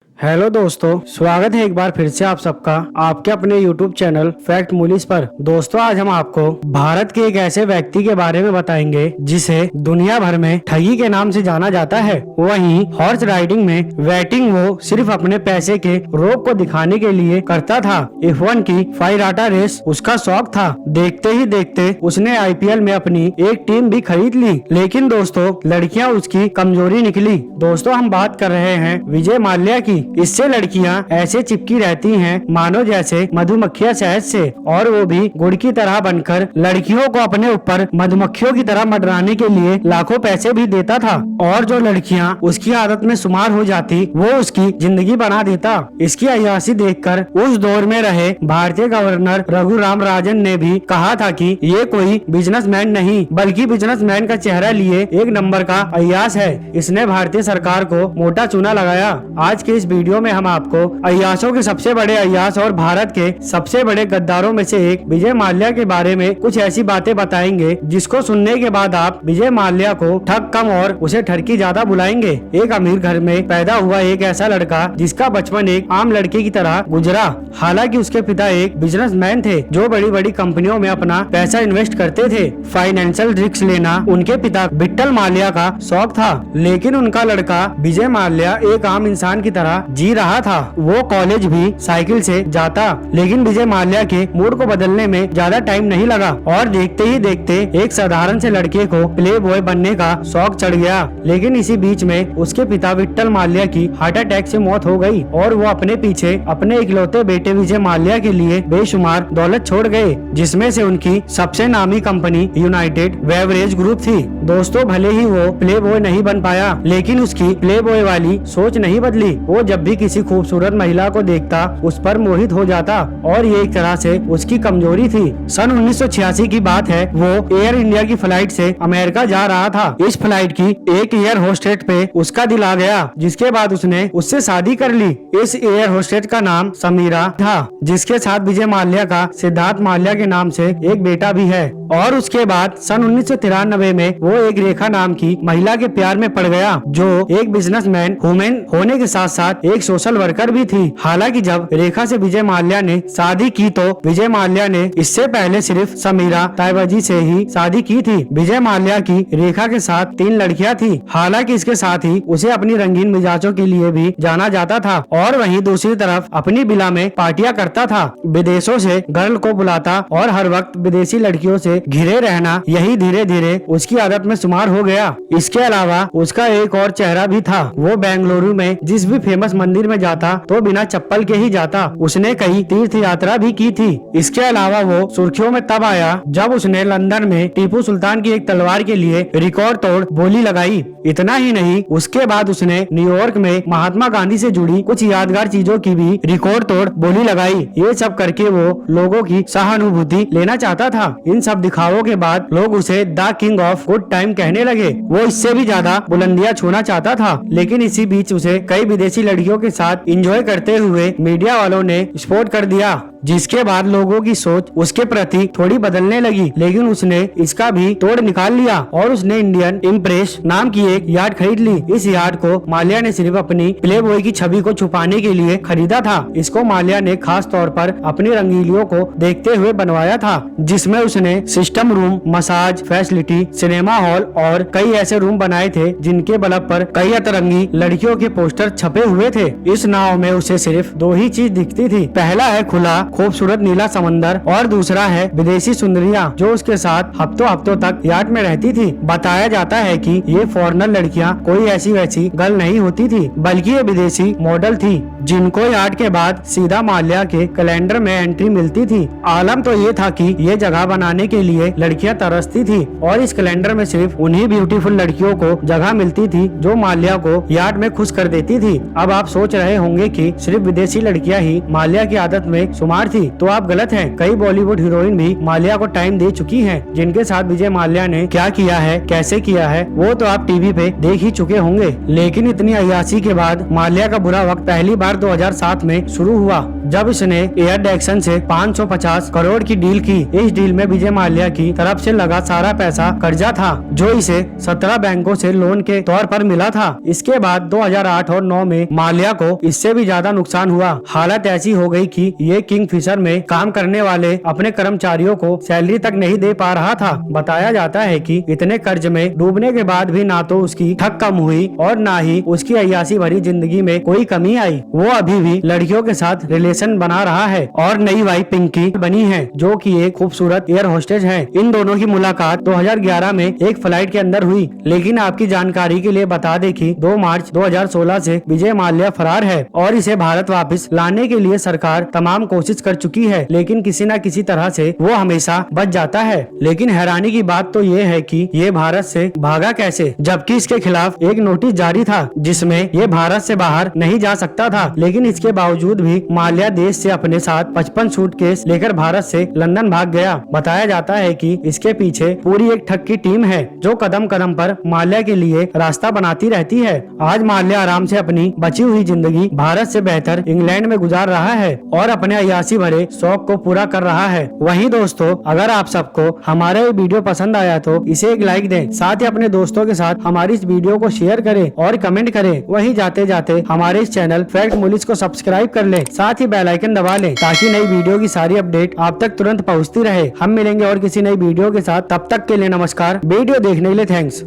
Hello दोस्तों, स्वागत है एक बार फिर से आप सबका आपके अपने YouTube चैनल फैक्ट मूलीज पर। दोस्तों, आज हम आपको भारत के एक ऐसे व्यक्ति के बारे में बताएंगे जिसे दुनिया भर में ठगी के नाम से जाना जाता है। वहीं हॉर्स राइडिंग में वेटिंग वो सिर्फ अपने पैसे के रोक को दिखाने के लिए करता था। F1 की फाइराटा रेस उसका शौक था। देखते ही देखते उसने IPL में अपनी एक टीम भी खरीद ली। लेकिन दोस्तों, लड़कियां उसकी कमजोरी निकली। दोस्तों, हम बात कर रहे हैं विजय माल्या की। इससे लड़कियां ऐसे चिपकी रहती हैं मानो जैसे मधुमक्खियां शहद से, और वो भी गुड़ की तरह बनकर लड़कियों को अपने ऊपर मधुमक्खियों की तरह मंडराने के लिए लाखों पैसे भी देता था। और जो लड़कियां उसकी आदत में शुमार हो जाती वो उसकी जिंदगी बना देता। इसकी अय्याशी देखकर उस दौर में रहे भारतीय गवर्नर रघुराम राजन ने भी कहा था कि ये कोई बिजनेसमैन नहीं बल्कि बिजनेसमैन का चेहरा लिए एक नंबर का अय्याश है। इसने भारतीय सरकार को मोटा चूना लगाया। आज के इस वीडियो में हम आपको अय्याशों के सबसे बड़े अय्याश और भारत के सबसे बड़े गद्दारों में से एक विजय माल्या के बारे में कुछ ऐसी बातें बताएंगे जिसको सुनने के बाद आप विजय माल्या को ठग कम और उसे ठरकी ज्यादा बुलाएंगे। एक अमीर घर में पैदा हुआ एक ऐसा लड़का जिसका बचपन एक आम लड़के की तरह गुजरा। हालांकि उसके पिता एक बिजनेसमैन थे जो बड़ी बड़ी कंपनियों में अपना पैसा इन्वेस्ट करते थे। फाइनेंशियल रिस्क लेना उनके पिता विट्ठल माल्या का शौक था। लेकिन उनका लड़का विजय माल्या एक आम इंसान की तरह जी रहा था। वो कॉलेज भी साइकिल से जाता। लेकिन विजय माल्या के मूड को बदलने में ज्यादा टाइम नहीं लगा और देखते ही देखते एक साधारण से लड़के को प्ले बॉय बनने का शौक चढ़ गया। लेकिन इसी बीच में उसके पिता विट्ठल माल्या की हार्ट अटैक से मौत हो गई और वो अपने पीछे अपने इकलौते बेटे विजय माल्या के लिए बेशुमार दौलत छोड़ गए, जिसमें से उनकी सबसे नामी कंपनी यूनाइटेड बेवरेज ग्रुप थी। दोस्तों, भले ही वो प्ले बॉय नहीं बन पाया लेकिन उसकी प्ले बॉय वाली सोच नहीं बदली। वो जब भी किसी खूबसूरत महिला को देखता उस पर मोहित हो जाता और ये एक तरह से उसकी कमजोरी थी। सन 1986 की बात है। वो एयर इंडिया की फ्लाइट से अमेरिका जा रहा था। इस फ्लाइट की एक एयर होस्टेस पे उसका दिल आ गया, जिसके बाद उसने उससे शादी कर ली। इस एयर होस्टेस का नाम समीरा था, जिसके साथ विजय माल्या का सिद्धार्थ माल्या के नाम से एक बेटा भी है। और उसके बाद सन 1993 में वो एक रेखा नाम की महिला के प्यार में पड़ गया, जो एक बिजनेसमैन वुमेन होने के साथ साथ एक सोशल वर्कर भी थी। हालांकि जब रेखा से विजय माल्या ने शादी की तो विजय माल्या ने इससे पहले सिर्फ समीरा तायबाजी से ही शादी की थी। विजय माल्या की रेखा के साथ 3 लड़कियां थी। हालांकि इसके साथ ही उसे अपनी रंगीन मिजाजों के लिए भी जाना जाता था और वहीं दूसरी तरफ अपनी विला में पार्टियां करता था। विदेशों से गर्ल को बुलाता और हर वक्त विदेशी लड़कियों से घिरे रहना, यही धीरे धीरे उसकी आदत में शुमार हो गया। इसके अलावा उसका एक और चेहरा भी था। वो बेंगलुरु में जिस भी फेमस मंदिर में जाता तो बिना चप्पल के ही जाता। उसने कई तीर्थ यात्रा भी की थी। इसके अलावा वो सुर्खियों में तब आया जब उसने लंदन में टीपू सुल्तान की एक तलवार के लिए रिकॉर्ड तोड़ बोली लगाई। इतना ही नहीं, उसके बाद उसने न्यूयॉर्क में महात्मा गांधी से जुड़ी कुछ यादगार चीजों की भी रिकॉर्ड तोड़ बोली लगाई। ये सब करके वो लोगों की सहानुभूति लेना चाहता था। इन सब दिखावों के बाद लोग उसे the king of good time कहने लगे। वो इससे भी ज्यादा बुलंदियां छूना चाहता था। लेकिन इसी बीच उसे कई विदेशी लड़कियों के साथ एंजॉय करते हुए मीडिया वालों ने स्पॉट कर दिया, जिसके बाद लोगों की सोच उसके प्रति थोड़ी बदलने लगी। लेकिन उसने इसका भी तोड़ निकाल लिया और उसने इंडियन इम्प्रेस नाम की एक यार्ड खरीद ली। इस यार्ड को माल्या ने सिर्फ अपनी प्ले बॉय की छवि को छुपाने के लिए खरीदा था। इसको माल्या ने खास तौर पर अपनी रंगीलियों को देखते हुए बनवाया था, जिसमें उसने system room, massage facility, cinema hall और कई ऐसे रूम बनाए थे जिनके बल्ब पर कई अतरंगी लड़कियों के पोस्टर छपे हुए थे। इस नाव में उसे सिर्फ 2 ही चीज दिखती थी। पहला है खुला खूबसूरत नीला समंदर और दूसरा है विदेशी सुंदरियां जो उसके साथ हफ्तों हफ्तों तक यार्ड में रहती थी। बताया जाता है कि ये फॉरेनर लड़कियां कोई ऐसी वैसी गर्ल नहीं होती थी, बल्कि ये विदेशी मॉडल थी जिनको यार्ड के बाद सीधा माल्या के कैलेंडर में एंट्री मिलती थी। आलम तो ये था कि ये जगह बनाने के लिए लड़कियां तरसती थी और इस कैलेंडर में सिर्फ उन्हीं ब्यूटीफुल लड़कियों को जगह मिलती थी जो माल्या को यार्ड में खुश कर देती थी। अब आप सोच रहे होंगे कि सिर्फ विदेशी लड़कियां ही माल्या की आदत में शुमार स्मार्ट थी तो आप गलत हैं। कई बॉलीवुड हीरोइन भी माल्या को टाइम दे चुकी हैं, जिनके साथ विजय माल्या ने क्या किया है, कैसे किया है, वो तो आप टीवी पे देख ही चुके होंगे। लेकिन इतनी अय्याशी के बाद माल्या का बुरा वक्त पहली बार 2007 में शुरू हुआ, जब इसने एयर डैक्सन से 550 करोड़ की डील की। इस डील में विजय माल्या की तरफ से लगा सारा पैसा कर्जा था, जो इसे 17 बैंकों से लोन के तौर पर मिला था। इसके बाद 2008 और 9 में माल्या को इससे भी ज्यादा नुकसान हुआ। हालत ऐसी हो गई कि ये किंगफिशर में काम करने वाले अपने कर्मचारियों को सैलरी तक नहीं दे पा रहा था। बताया जाता है कि इतने कर्ज में डूबने के बाद भी ना तो उसकी ठग कम हुई और ना ही उसकी अय्याशी भरी जिंदगी में कोई कमी आई। वो अभी भी लड़कियों के साथ रिलेशन बना रहा है और नई वाइफ पिंकी बनी है, जो कि एक खूबसूरत एयर होस्टेस है। इन दोनों की मुलाकात 2011 में एक फ्लाइट के अंदर हुई। लेकिन आपकी जानकारी के लिए बता दें कि 2 मार्च 2016 से विजय माल्या फरार है और इसे भारत वापस लाने के लिए सरकार तमाम कोशिश कर चुकी है, लेकिन किसी न किसी तरह से वो हमेशा बच जाता है। लेकिन हैरानी की बात तो ये है कि ये भारत से भागा कैसे, जबकि इसके खिलाफ एक नोटिस जारी था जिसमें ये भारत से बाहर नहीं जा सकता था। लेकिन इसके बावजूद भी माल्या देश से अपने साथ 55 सूटकेस लेकर भारत से लंदन भाग गया। बताया जाता है कि इसके पीछे पूरी एक ठग की टीम है, जो कदम कदम पर माल्या के लिए रास्ता बनाती रहती है। आज माल्या आराम से अपनी बची हुई जिंदगी भारत से बेहतर इंग्लैंड में गुजार रहा है और अपने अय्याशी भरे शौक को पूरा कर रहा है। वहीं दोस्तों, अगर आप सबको हमारा ये वीडियो पसंद आया तो इसे एक लाइक दें, साथ ही अपने दोस्तों के साथ हमारी इस वीडियो को शेयर करें और कमेंट करें। वहीं जाते जाते हमारे इस चैनल फैक्ट मूलीज को सब्सक्राइब कर लें, साथ ही बेल आइकन दबा लें ताकि नई वीडियो की सारी अपडेट आप तक तुरंत पहुंचती रहे। हम मिलेंगे और किसी नई वीडियो के साथ, तब तक के लिए नमस्कार। वीडियो देखने के लिए थैंक्स।